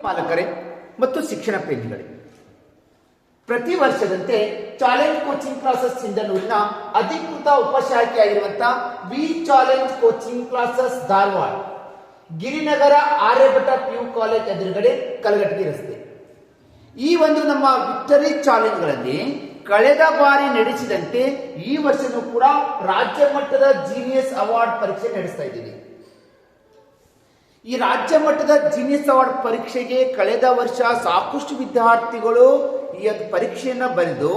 ಪಾಲಕರೇ ಮತ್ತು ಶಿಕ್ಷಣ ಪ್ರೇಮಿಗಳೇ, ಪ್ರತಿ ವರ್ಷದಂತೆ ಚಾಲೆಂಜ್ ಕೋಚಿಂಗ್ ಕ್ಲಾಸಸ್ ಸಿಂಧನೂರಿನ ಅಧಿಕೃತ ಉಪಶಾಖೆಯಾಗಿರುವಂತಹ V challenge coaching classes Dharwad Girinagar Aryabhata PU college ಎದುರುಗಡೆ ಕಲಘಟಗಿ ರಸ್ತೆ. ಈ ಒಂದು ನಮ್ಮ ವಿಕ್ಟರಿ ಚಾಲೆಂಜ್ಗಳಲ್ಲಿ ಕಳೆದ ಬಾರಿ ನಡೆಸಿದಂತೆ ಈ ವರ್ಷನೂ ಕೂಡ ರಾಜ್ಯ ಮಟ್ಟದ ಜೀನಿಯಸ್ ಅವಾರ್ಡ್ ಪರೀಕ್ಷೆ ನಡೆಸ್ತಾ ಇದ್ದೀವಿ. ಈ ರಾಜ್ಯ ಮಟ್ಟದ ಜೀನಿಯಸ್ ಅವಾರ್ಡ್ ಪರೀಕ್ಷೆಗೆ ಕಳೆದ ವರ್ಷ ಸಾಕಷ್ಟು ವಿದ್ಯಾರ್ಥಿಗಳು ಈ ಪರೀಕ್ಷೆಯನ್ನ ಬರೆದು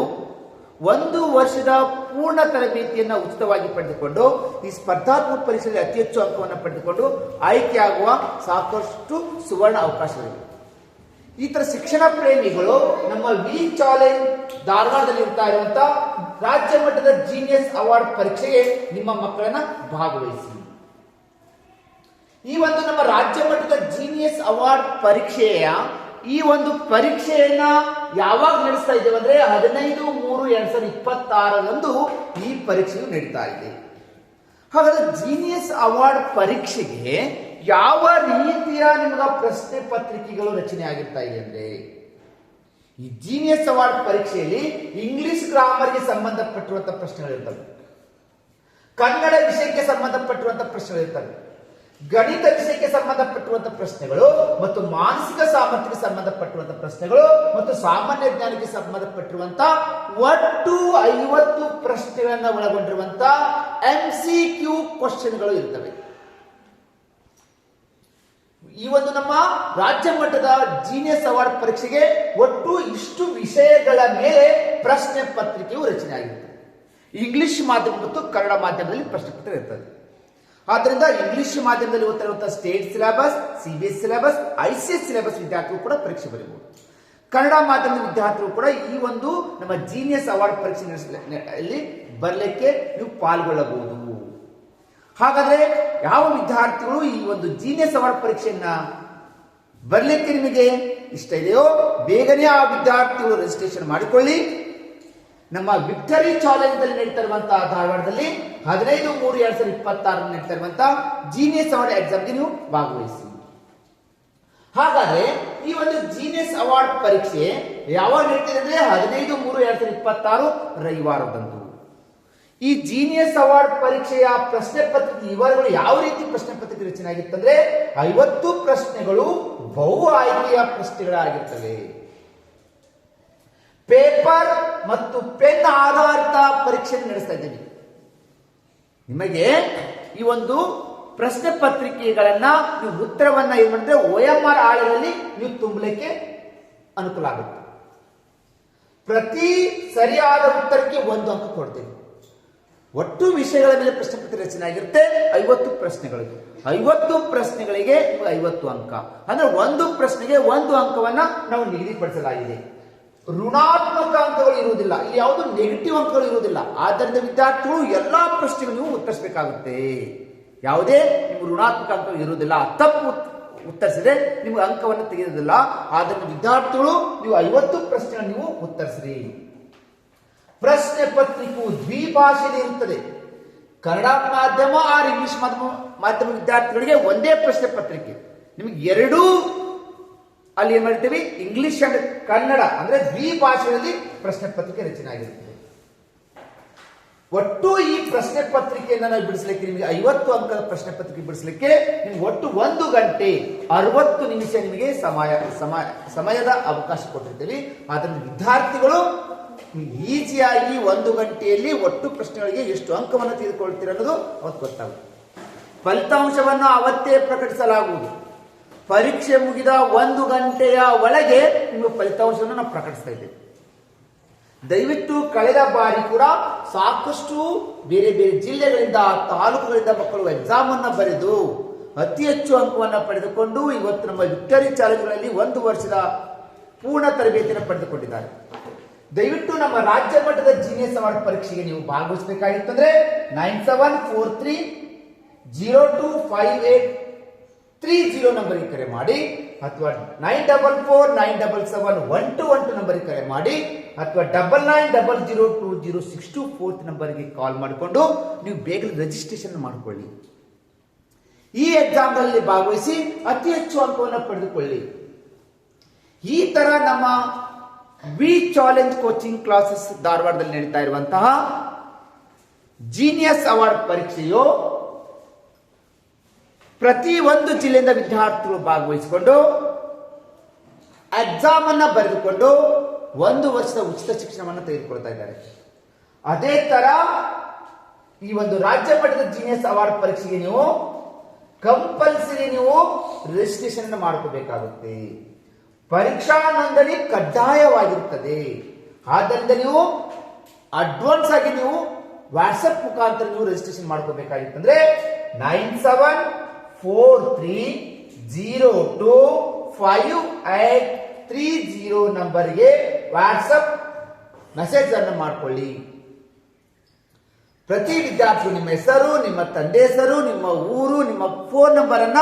ಒಂದು ವರ್ಷದ ಪೂರ್ಣ ತರಬೇತಿಯನ್ನು ಉಚಿತವಾಗಿ ಪಡೆದುಕೊಂಡು ಈ ಸ್ಪರ್ಧಾತ್ಮಕ ಪರೀಕ್ಷೆಯಲ್ಲಿ ಅತಿ ಹೆಚ್ಚು ಅಂಕವನ್ನು ಪಡೆದುಕೊಂಡು ಆಯ್ಕೆಯಾಗುವ ಸಾಕಷ್ಟು ಸುವರ್ಣ ಅವಕಾಶಗಳಿವೆ. ಈ ತರ ಶಿಕ್ಷಣ ಪ್ರೇಮಿಗಳು ನಮ್ಮ ವಿ ಚಾಲೆಂಜ್ ಧಾರವಾಡದಲ್ಲಿ ಇರುವಂತಹ ರಾಜ್ಯ ಮಟ್ಟದ ಜೀನಿಯಸ್ ಅವಾರ್ಡ್ ಪರೀಕ್ಷೆಗೆ ನಿಮ್ಮ ಮಕ್ಕಳನ್ನ ಭಾಗವಹಿಸಿ. ಈ ಒಂದು ನಮ್ಮ ರಾಜ್ಯ ಮಟ್ಟದ ಜೀನಿಯಸ್ ಅವಾರ್ಡ್ ಪರೀಕ್ಷೆಯ ಈ ಒಂದು ಪರೀಕ್ಷೆಯನ್ನ ಯಾವಾಗ ನಡೆಸ್ತಾ ಇದ್ದೇವೆ ಅಂದ್ರೆ 15/3/2026 ಈ ಪರೀಕ್ಷೆಯು ನಡೀತಾ ಇದೆ. ಹಾಗಾದ್ರೆ ಜೀನಿಯಸ್ ಅವಾರ್ಡ್ ಪರೀಕ್ಷೆಗೆ ಯಾವ ರೀತಿಯ ನಿಮ್ಗ ಪ್ರಶ್ನೆ ಪತ್ರಿಕೆಗಳು ರಚನೆ ಆಗಿರ್ತಾ ಇದೆ ಅಂದ್ರೆ, ಈ ಜೀನಿಯಸ್ ಅವಾರ್ಡ್ ಪರೀಕ್ಷೆಯಲ್ಲಿ ಇಂಗ್ಲಿಷ್ ಗ್ರಾಮರ್ಗೆ ಸಂಬಂಧಪಟ್ಟಿರುವಂತಹ ಪ್ರಶ್ನೆಗಳಿರ್ತವೆ, ಕನ್ನಡ ವಿಷಯಕ್ಕೆ ಸಂಬಂಧಪಟ್ಟಿರುವಂತಹ ಪ್ರಶ್ನೆಗಳಿರ್ತವೆ, ಗಣಿತ ವಿಷಯಕ್ಕೆ ಸಂಬಂಧಪಟ್ಟಿರುವಂತಹ ಪ್ರಶ್ನೆಗಳು ಮತ್ತು ಮಾನಸಿಕ ಸಾಮರ್ಥ್ಯಕ್ಕೆ ಸಂಬಂಧಪಟ್ಟಿರುವಂತಹ ಪ್ರಶ್ನೆಗಳು ಮತ್ತು ಸಾಮಾನ್ಯ ಜ್ಞಾನಕ್ಕೆ ಸಂಬಂಧಪಟ್ಟಿರುವಂತಹ ಒಟ್ಟು 50 ಪ್ರಶ್ನೆಗಳನ್ನ ಒಳಗೊಂಡಿರುವಂತಹ MCQ ಕ್ವಶನ್ಗಳು ಇರ್ತವೆ. ಈ ಒಂದು ನಮ್ಮ ರಾಜ್ಯ ಮಟ್ಟದ ಜೀನಿಯಸ್ ಅವಾರ್ಡ್ ಪರೀಕ್ಷೆಗೆ ಒಟ್ಟು ಇಷ್ಟು ವಿಷಯಗಳ ಮೇಲೆ ಪ್ರಶ್ನೆ ಪತ್ರಿಕೆಯು ರಚನೆ ಆಗಿರುತ್ತದೆ. ಇಂಗ್ಲಿಷ್ ಮಾಧ್ಯಮ ಮತ್ತು ಕನ್ನಡ ಮಾಧ್ಯಮದಲ್ಲಿ ಪ್ರಶ್ನೆ ಪತ್ರಿಕೆ ಇರ್ತದೆ. ಆದ್ದರಿಂದ ಇಂಗ್ಲಿಷ್ ಮಾಧ್ಯಮದಲ್ಲಿ ಓದ್ತಿರುವಂತಹ state syllabus, CBSE syllabus, ICS syllabus ವಿದ್ಯಾರ್ಥಿಗಳು ಕೂಡ ಪರೀಕ್ಷೆ ಬರೀಬಹುದು. ಕನ್ನಡ ಮಾಧ್ಯಮದ ವಿದ್ಯಾರ್ಥಿಗಳು ಕೂಡ ಈ ಒಂದು ನಮ್ಮ ಜೀನಿಯಸ್ ಅವಾರ್ಡ್ ಪರೀಕ್ಷೆ ನಡೆಸಲಿ ಬರಲಿಕ್ಕೆ ನೀವು ಪಾಲ್ಗೊಳ್ಳಬಹುದು. ಹಾಗಾದ್ರೆ ಯಾವ ವಿದ್ಯಾರ್ಥಿಗಳು ಈ ಒಂದು ಜೀನಿಯಸ್ ಅವಾರ್ಡ್ ಪರೀಕ್ಷೆಯನ್ನ ಬರಲಿಕ್ಕೆ ನಿಮಗೆ ಇಷ್ಟ ಇದೆಯೋ ಬೇಗನೆ ಆ ವಿದ್ಯಾರ್ಥಿಗಳು ರಿಜಿಸ್ಟ್ರೇಷನ್ ಮಾಡಿಕೊಳ್ಳಿ. ನಮ್ಮ ವಿಕ್ಟರಿ ಚಾಲೆಂಜ್ ನಲ್ಲಿ ನಡೀತಾ ಇರುವಂತಹ ಧಾರವಾಡದಲ್ಲಿ 15/3/2026 ನಡೀತಾ ಇರುವಂತಹ ಜೀನಿಯಸ್ ಅವಾರ್ಡ್ ಎಕ್ಸಾಮ್ಗೆ ನೀವು ಭಾಗವಹಿಸಿ. ಹಾಗಾದ್ರೆ ಈ ಒಂದು ಜೀನಿಯಸ್ ಅವಾರ್ಡ್ ಪರೀಕ್ಷೆ ಯಾವಾಗ ನಡೀತಿದೆ ಅಂದ್ರೆ 15/3/2026 ರವಿವಾರದಂದು. ಈ ಜೀನಿಯಸ್ ಅವಾರ್ಡ್ ಪರೀಕ್ಷೆಯ ಪ್ರಶ್ನೆ ಪತ್ರಿಕೆ ವಿವರಗಳು ಯಾವ ರೀತಿ ಪ್ರಶ್ನೆ ಪತ್ರಿಕೆ ರಚನೆ ಆಗಿರ್ತಂದ್ರೆ 50 ಪ್ರಶ್ನೆಗಳು ಬಹು ಆಯ್ಕೆಯ ಪ್ರಶ್ನೆಗಳಾಗಿರ್ತವೆ. ಪೇಪರ್ ಮತ್ತು ಪೆನ್ ಆಧಾರಿತ ಪರೀಕ್ಷೆ ನಡೆಸ್ತಾ ಇದ್ದೀವಿ. ನಿಮಗೆ ಈ ಒಂದು ಪ್ರಶ್ನೆ ಪತ್ರಿಕೆಗಳನ್ನ ನೀವು ಉತ್ತರವನ್ನ ಏನ್ ಮಾಡಿದ್ರೆ OMR ಆಳದಲ್ಲಿ ನೀವು ತುಂಬಲಿಕ್ಕೆ ಅನುಕೂಲ ಆಗುತ್ತೆ. ಪ್ರತಿ ಸರಿಯಾದ ಉತ್ತರಕ್ಕೆ 1 ಅಂಕ ಕೊಡ್ತೀವಿ. ಒಟ್ಟು ವಿಷಯಗಳ ಮೇಲೆ ಪ್ರಶ್ನೆ ಪತ್ರಿಕೆ ರಚನೆ ಆಗಿರುತ್ತೆ. 50 ಪ್ರಶ್ನೆಗಳಿಗೆ 50 ಪ್ರಶ್ನೆಗಳಿಗೆ 50 ಅಂಕ ಅಂದ್ರೆ ಒಂದು ಪ್ರಶ್ನೆಗೆ 1 ಅಂಕವನ್ನ ನಾವು ನಿಗದಿಪಡಿಸಲಾಗಿದೆ. ಋಣಾತ್ಮಕ ಅಂಕಗಳು ಇರುವುದಿಲ್ಲ, ಇಲ್ಲಿ ಯಾವುದು ನೆಗೆಟಿವ್ ಅಂಕಗಳು ಇರುವುದಿಲ್ಲ. ಆದ್ದರಿಂದ ವಿದ್ಯಾರ್ಥಿಗಳು ಎಲ್ಲಾ ಪ್ರಶ್ನೆಗಳು ನೀವು ಉತ್ತರಿಸಬೇಕಾಗುತ್ತೆ. ಯಾವುದೇ ನಿಮ್ಗೆ ಋಣಾತ್ಮಕ ಅಂಕಗಳು ಇರುವುದಿಲ್ಲ. ತಪ್ಪು ಉತ್ತರಿಸಿದ್ರೆ ನಿಮ್ಗೆ ಅಂಕವನ್ನು ತೆಗೆಯುವುದಿಲ್ಲ. ಆದ್ದರಿಂದ ವಿದ್ಯಾರ್ಥಿಗಳು ನೀವು 50 ಪ್ರಶ್ನೆಗಳನ್ನು ನೀವು ಉತ್ತರಿಸ್ರಿ. ಪ್ರಶ್ನೆ ಪತ್ರಿಕೆಯು ದ್ವಿಭಾಷೆಯಲ್ಲಿ ಇರುತ್ತದೆ. ಕನ್ನಡ ಮಾಧ್ಯಮ ಆರ್ ಇಂಗ್ಲಿಷ್ ಮಾಧ್ಯಮ ವಿದ್ಯಾರ್ಥಿಗಳಿಗೆ ಒಂದೇ ಪ್ರಶ್ನೆ ಪತ್ರಿಕೆ. ನಿಮಗೆ ಎರಡೂ ಅಲ್ಲಿ ಏನ್ ಮಾಡ್ತೀವಿ ಇಂಗ್ಲಿಷ್ ಅಂಡ್ ಕನ್ನಡ ಅಂದ್ರೆ ದ್ವಿಭಾಷೆಯಲ್ಲಿ ಪ್ರಶ್ನೆ ಪತ್ರಿಕೆ ರಚನೆ ಆಗಿರುತ್ತದೆ. ಒಟ್ಟು ಈ ಪ್ರಶ್ನೆ ಪತ್ರಿಕೆಯನ್ನು ನಾವು ಬಿಡಿಸಲಿಕ್ಕೆ ನಿಮಗೆ 50 ಅಂಕದ ಪ್ರಶ್ನೆ ಪತ್ರಿಕೆ ಬಿಡಿಸಲಿಕ್ಕೆ ನಿಮ್ಗೆ ಒಟ್ಟು 1 ಗಂಟೆ 60 ನಿಮಿಷ ನಿಮಗೆ ಸಮಯದ ಅವಕಾಶ ಕೊಟ್ಟಿರ್ತೀವಿ. ಆದ್ದರಿಂದ ವಿದ್ಯಾರ್ಥಿಗಳು ಈಸಿಯಾಗಿ 1 ಗಂಟೆಯಲ್ಲಿ ಒಟ್ಟು ಪ್ರಶ್ನೆಗಳಿಗೆ ಎಷ್ಟು ಅಂಕವನ್ನು ತೆಗೆದುಕೊಳ್ತೀರ ಅನ್ನೋದು ಅವತ್ತು ಗೊತ್ತಾಗುತ್ತೆ. ಫಲಿತಾಂಶವನ್ನು ಅವತ್ತೇ ಪ್ರಕಟಿಸಲಾಗುವುದು. ಪರೀಕ್ಷೆ ಮುಗಿದ 1 ಗಂಟೆಯ ಒಳಗೆ ನಿಮಗೆ ಫಲಿತಾಂಶವನ್ನು ನಾವು ಪ್ರಕಟಿಸ್ತಾ ಇದ್ದೇವೆ. ದಯವಿಟ್ಟು ಕಳೆದ ಬಾರಿ ಕೂಡ ಸಾಕಷ್ಟು ಬೇರೆ ಬೇರೆ ಜಿಲ್ಲೆಗಳಿಂದ ತಾಲೂಕುಗಳಿಂದ ಮಕ್ಕಳು ಎಕ್ಸಾಮ್ ಅನ್ನ ಬರೆದು ಅತಿ ಹೆಚ್ಚು ಅಂಕವನ್ನು ಪಡೆದುಕೊಂಡು ಇವತ್ತು ನಮ್ಮ ವಿಕ್ಟರಿ ಚಾಲೆಂಜ್ಗಳಲ್ಲಿ 1 ವರ್ಷದ ಪೂರ್ಣ ತರಬೇತಿಯನ್ನು ಪಡೆದುಕೊಂಡಿದ್ದಾರೆ. ದಯವಿಟ್ಟು ನಮ್ಮ ರಾಜ್ಯ ಮಟ್ಟದ ಜೀನಿಯಸ್ ಅವಾರ್ಡ್ ಪರೀಕ್ಷೆಗೆ ನೀವು ಭಾಗವಹಿಸಬೇಕಾಗಿತ್ತಂದ್ರೆ 9743025830 ನಂಬರ್ಗೆ ಕರೆ ಮಾಡಿ ಅಥವಾ 9449771212 ನಂಬರ್ಗೆ ಕರೆ ಮಾಡಿ ಅಥವಾ 99002062 ನಂಬರ್ಗೆ ಕಾಲ್ ಮಾಡಿಕೊಂಡು ನೀವು ಬೇಗ ರಿಜಿಸ್ಟ್ರೇಷನ್ ಮಾಡಿಕೊಳ್ಳಿ. ಈ ಎಕ್ಸಾಮ್ ಗಳಲ್ಲಿ ಭಾಗವಹಿಸಿ ಅತಿ ಹೆಚ್ಚು ಅಂಕವನ್ನು ಪಡೆದುಕೊಳ್ಳಿ. ನಮ್ಮ ವಿ ಚಾಲೆಂಜ್ ಕೋಚಿಂಗ್ ಕ್ಲಾಸಸ್ ಧಾರವಾಡದಲ್ಲಿ ನಡೀತಾ ಇರುವಂತಹ ಜೀನಿಯಸ್ ಅವಾರ್ಡ್ ಪರೀಕ್ಷೆಯು ಪ್ರತಿ ಒಂದು ಜಿಲ್ಲೆಯಿಂದ ವಿದ್ಯಾರ್ಥಿಗಳು ಭಾಗವಹಿಸಿಕೊಂಡು ಎಕ್ಸಾಮ್ ಅನ್ನ ಬರೆದುಕೊಂಡು 1 ವರ್ಷದ ಉಚಿತ ಶಿಕ್ಷಣವನ್ನು ತೆಗೆದುಕೊಳ್ತಾ ಇದ್ದಾರೆ. ಅದೇ ತರ ಈ ಒಂದು ರಾಜ್ಯ ಮಟ್ಟದ ಜೀನಿಯಸ್ ಅವಾರ್ಡ್ ಪರೀಕ್ಷೆಗೆ ನೀವು ಕಂಪಲ್ಸರಿ ನೀವು ರಿಜಿಸ್ಟ್ರೇಷನ್ ಮಾಡ್ಕೋಬೇಕಾಗುತ್ತೆ. ಪರೀಕ್ಷಾ ನೋಂದಣಿ ಕಡ್ಡಾಯವಾಗಿರುತ್ತದೆ. ಆದ್ದರಿಂದ ನೀವು ಅಡ್ವಾನ್ಸ್ ಆಗಿ ನೀವು ವಾಟ್ಸ್ಆಪ್ ಮುಖಾಂತರ ನೀವು ರಿಜಿಸ್ಟ್ರೇಷನ್ ಮಾಡ್ಕೋಬೇಕಾಗಿತ್ತಂದ್ರೆ 9743025830 ನಂಬರ್ಗೆ ವಾಟ್ಸ್ಆಪ್ ಮೆಸೇಜ್ ಅನ್ನು ಮಾಡಿಕೊಳ್ಳಿ. ಪ್ರತಿ ವಿದ್ಯಾರ್ಥಿ ನಿಮ್ಮ ಹೆಸರು, ನಿಮ್ಮ ತಂದೆ ಹೆಸರು, ನಿಮ್ಮ ಊರು, ನಿಮ್ಮ ಫೋನ್ ನಂಬರ್ ಅನ್ನ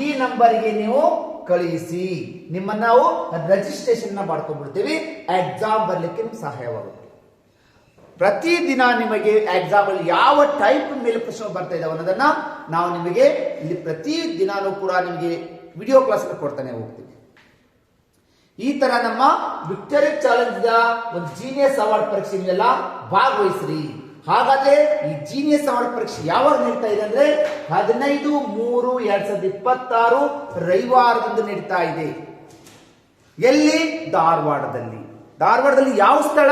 ಈ ನಂಬರ್ಗೆ ನೀವು ಕಳುಹಿಸಿ. ನಿಮ್ಮನ್ನ ನಾವು ರಿಜಿಸ್ಟ್ರೇಷನ್ ಮಾಡ್ಕೊಂಡ್ಬಿಡ್ತೀವಿ. ಎಕ್ಸಾಮ್ ಬರ್ಲಿಕ್ಕೆ ನಿಮ್ಗೆ ಸಹಾಯವಾಗುತ್ತೆ. ಪ್ರತಿದಿನ ನಿಮಗೆ ಎಕ್ಸಾಮ್ ಅಲ್ಲಿ ಯಾವ ಟೈಪ್ ಮೇಲೆ ಪ್ರಶ್ನೆ ಬರ್ತಾ ಇದಾವೆ ಅನ್ನೋದನ್ನ ನಾವು ನಿಮಗೆ ಇಲ್ಲಿ ಪ್ರತಿ ದಿನಾನೂ ಕೂಡ ನಿಮಗೆ ವಿಡಿಯೋ ಕ್ಲಾಸ್ ಕೊಡ್ತಾನೆ ಹೋಗ್ತೀವಿ. ಈ ತರ ನಮ್ಮ ವಿಕ್ಟರಿ ಚಾಲೆಂಜ್ ಒಂದು ಜೀನಿಯಸ್ ಅವಾರ್ಡ್ ಪರೀಕ್ಷೆಯಲ್ಲೆಲ್ಲ ಭಾಗವಹಿಸ್ರಿ. ಹಾಗಾದ್ರೆ ಈ ಜೀನಿಯಸ್ ಅವಾರ್ಡ್ ಪರೀಕ್ಷೆ ಯಾವಾಗ ನಡೀತಾ ಇದೆ ಅಂದ್ರೆ 15/3/2026 ರವಿವಾರದಂದು ನಡೀತಾ ಇದೆ. ಎಲ್ಲಿ? ಧಾರವಾಡದಲ್ಲಿ. ಧಾರವಾಡದಲ್ಲಿ ಯಾವ ಸ್ಥಳ?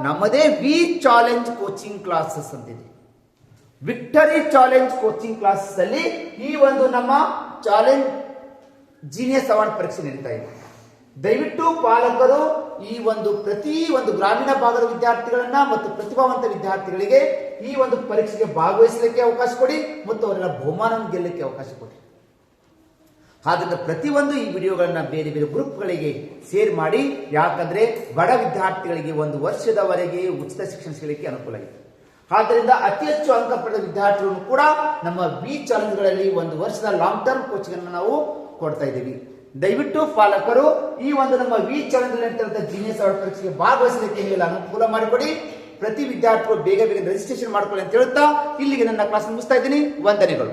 ನಮ್ಮದೇ ವಿ ಚಾಲೆಂಜ್ ಕೋಚಿಂಗ್ ಕ್ಲಾಸಸ್ ಅಂತಿದೆ. ವಿಕ್ಟರಿ ಚಾಲೆಂಜ್ ಕೋಚಿಂಗ್ ಕ್ಲಾಸಸ್ ಅಲ್ಲಿ ಈ ಒಂದು ನಮ್ಮ ಚಾಲೆಂಜ್ ಜೀನಿಯಸ್ ಅವಾರ್ಡ್ ಪರೀಕ್ಷೆ ನಡೀತಾ ಇದೆ. ದಯವಿಟ್ಟು ಪಾಲಕರು ಈ ಒಂದು ಪ್ರತಿ ಒಂದು ಗ್ರಾಮೀಣ ಭಾಗದ ವಿದ್ಯಾರ್ಥಿಗಳನ್ನ ಮತ್ತು ಪ್ರತಿಭಾವಂತ ವಿದ್ಯಾರ್ಥಿಗಳಿಗೆ ಈ ಒಂದು ಪರೀಕ್ಷೆಗೆ ಭಾಗವಹಿಸಲಿಕ್ಕೆ ಅವಕಾಶ ಕೊಡಿ ಮತ್ತು ಅವರೆಲ್ಲ ಬಹುಮಾನ ಗೆಲ್ಲಕ್ಕೆ ಅವಕಾಶ ಕೊಡಿ. ಹಾಗಾದ್ರೆ ಪ್ರತಿಯೊಂದು ಈ ವಿಡಿಯೋಗಳನ್ನ ಬೇರೆ ಬೇರೆ ಗ್ರೂಪ್ಗಳಿಗೆ ಶೇರ್ ಮಾಡಿ. ಯಾಕಂದ್ರೆ ಬಡ ವಿದ್ಯಾರ್ಥಿಗಳಿಗೆ 1 ವರ್ಷದವರೆಗೆ ಉಚಿತ ಶಿಕ್ಷಣ ಸಿಗಲಿಕ್ಕೆ ಅನುಕೂಲ ಇದೆ. ಆದ್ದರಿಂದ ಅತಿ ಹೆಚ್ಚು ಅಂಕ ಪಡೆದ ವಿದ್ಯಾರ್ಥಿಗಳು ಕೂಡ ನಮ್ಮ ವಿ ಚಾಲೆಂಜ್ಗಳಲ್ಲಿ 1 ವರ್ಷದ ಲಾಂಗ್ ಟರ್ಮ್ ಕೋಚಿಂಗ್ ಅನ್ನು ನಾವು ಕೊಡ್ತಾ ಇದ್ದೀವಿ. ದಯವಿಟ್ಟು ಪಾಲಕರು ಈ ಒಂದು ನಮ್ಮ ವಿ ಚಾಲೆಂಜ್ ನಡೀತಿರುವಂತಹ ಜೀನಿಯಸ್ ಅವಾರ್ಡ್ ಪರೀಕ್ಷೆಗೆ ಭಾಗವಹಿಸಲಿಕ್ಕೆ ನೀವೆಲ್ಲ ಅನುಕೂಲ ಮಾಡಿಕೊಡಿ. ಪ್ರತಿ ವಿದ್ಯಾರ್ಥಿಗಳು ಬೇಗ ರಿಜಿಸ್ಟ್ರೇಷನ್ ಮಾಡ್ಕೊಳ್ಳಿ ಅಂತ ಹೇಳ್ತಾ ಇಲ್ಲಿಗೆ ನನ್ನ ಕ್ಲಾಸ್ ಮುಗಿಸ್ತಾ ಇದ್ದೀನಿ. ವಂದನೆಗಳು.